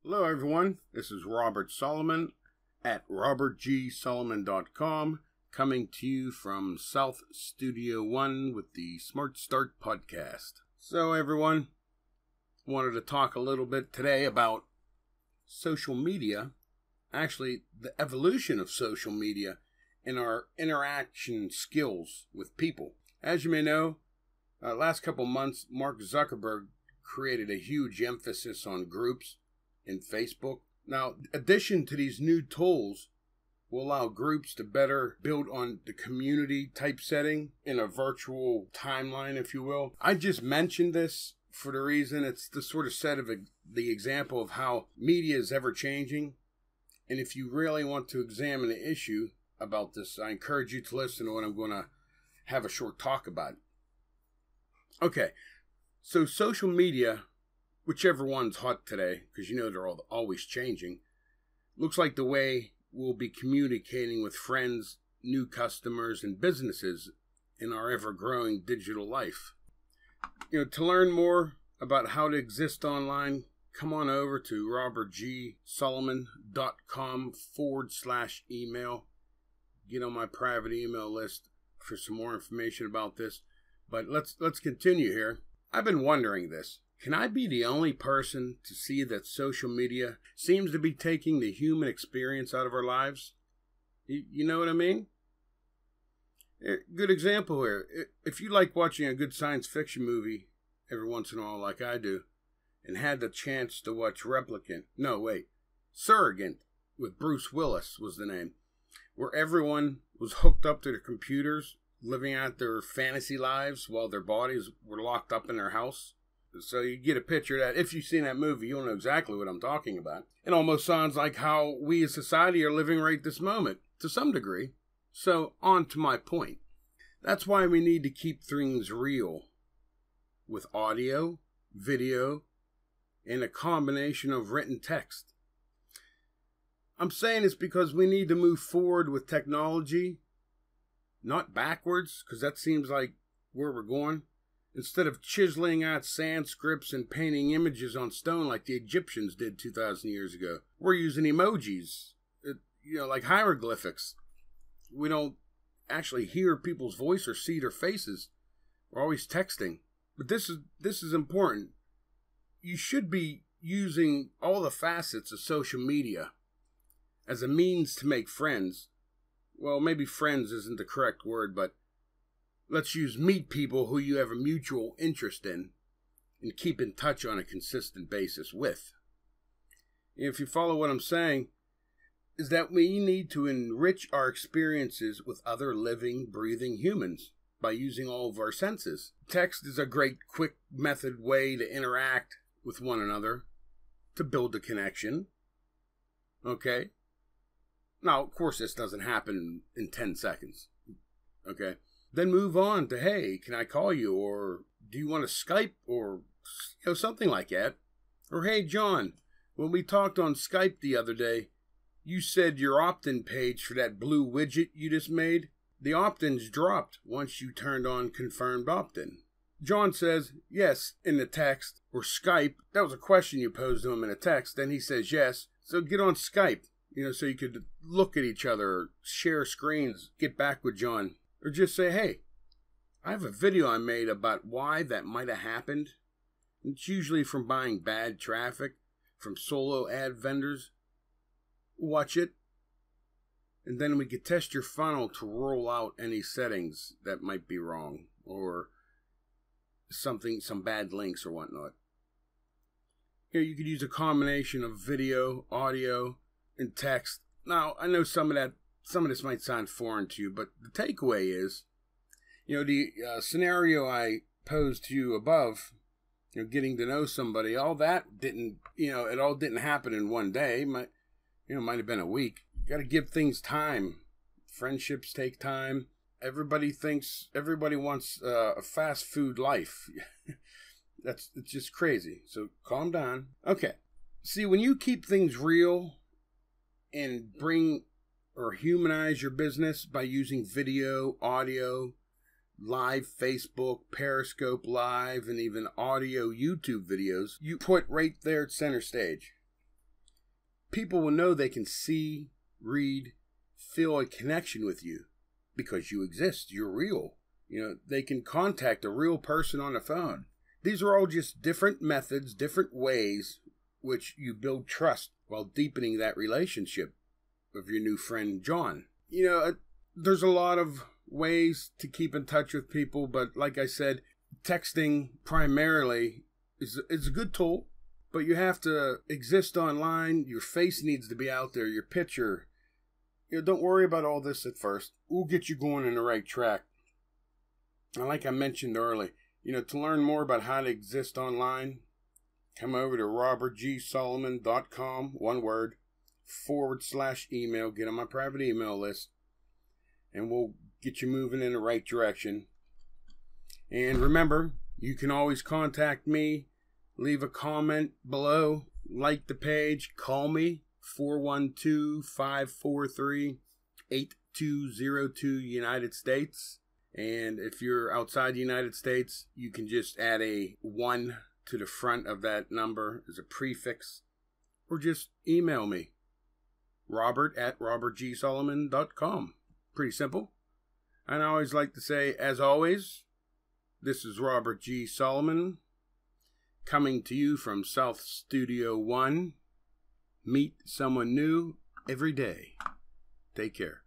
Hello everyone, this is Robert Solomon at robertgsolomon.com, coming to you from South Studio One with the Smart Start podcast. So everyone, wanted to talk a little bit today about social media, actually the evolution of social media and our interaction skills with people. As you may know, last couple months, Mark Zuckerberg created a huge emphasis on groups in Facebook. Now, addition to these new tools will allow groups to better build on the community type setting in a virtual timeline, if you will. I just mentioned this for the reason it's the sort of set of the example of how media is ever changing. And if you really want to examine the issue about this, I encourage you to listen to what I'm going to have a short talk about. Okay, so social media, whichever one's hot today, because you know they're always changing, looks like the way we'll be communicating with friends, new customers, and businesses in our ever-growing digital life. To learn more about how to exist online, come on over to robertgsolomon.com/email. Get on my private email list for some more information about this. But let's continue here. I've been wondering this. Can I be the only person to see that social media seems to be taking the human experience out of our lives? You know what I mean? Good example here. If you like watching a good science fiction movie every once in a while like I do, and had the chance to watch Surrogate with Bruce Willis was the name, where everyone was hooked up to their computers, living out their fantasy lives while their bodies were locked up in their house. So you get a picture of that. If you've seen that movie, you'll know exactly what I'm talking about. It almost sounds like how we as society are living right this moment, to some degree. So on to my point. That's why we need to keep things real with audio, video, and a combination of written text. I'm saying this because we need to move forward with technology, not backwards, because that seems like where we're going. Instead of chiseling out sand scripts and painting images on stone like the Egyptians did 2,000 years ago, we're using emojis, like hieroglyphics. We don't actually hear people's voice or see their faces. We're always texting. But this is important. You should be using all the facets of social media as a means to make friends. Well, maybe friends isn't the correct word, but let's meet people who you have a mutual interest in and keep in touch on a consistent basis with. If you follow what I'm saying, is that we need to enrich our experiences with other living, breathing humans by using all of our senses. Text is a great, quick method way to interact with one another, to build a connection. Okay? Now, of course, this doesn't happen in 10 seconds. Okay? Then move on to, hey, can I call you? Or do you want to Skype? Or something like that. Or, hey, John, when we talked on Skype the other day, you said your opt-in page for that blue widget you just made, the opt-ins dropped once you turned on confirmed opt-in. John says, yes, in the text. Or Skype, that was a question you posed to him in a text. Then he says, yes. So get on Skype, so you could look at each other, share screens, get back with John. Or just say, hey, I have a video I made about why that might have happened. It's usually from buying bad traffic from solo ad vendors. Watch it. And then we could test your funnel to roll out any settings that might be wrong. Or some bad links or whatnot. You could use a combination of video, audio, and text. Now, I know some of this might sound foreign to you, but the takeaway is, the scenario I posed to you above, getting to know somebody, all that didn't, it all didn't happen in one day. Might have been a week. You got to give things time. Friendships take time. Everybody wants a fast food life. It's just crazy. So calm down. Okay. See, when you keep things real and bring or humanize your business by using video, audio, live Facebook, Periscope Live, and even audio YouTube videos, you put right there at center stage. people will know they can see, read, feel a connection with you because you exist. You're real. They can contact a real person on the phone. These are all just different methods, different ways which you build trust while deepening that relationship of your new friend, John. There's a lot of ways to keep in touch with people, but like I said, texting primarily is a good tool, but you have to exist online. Your face needs to be out there, your picture. Don't worry about all this at first. We'll get you going in the right track. And like I mentioned earlier, to learn more about how to exist online, come over to robertgsolomon.com, one word, /email. Get on my private email list, and we'll get you moving in the right direction. And remember, you can always contact me, leave a comment below, like the page, call me, 412-543-8202 United States. And if you're outside the United States, you can just add a 1 to the front of that number as a prefix, or just email me, robert@robertgsolomon.com. Pretty simple. And I always like to say, as always, this is Robert G. Solomon, coming to you from South Studio 1. Meet someone new every day. Take care.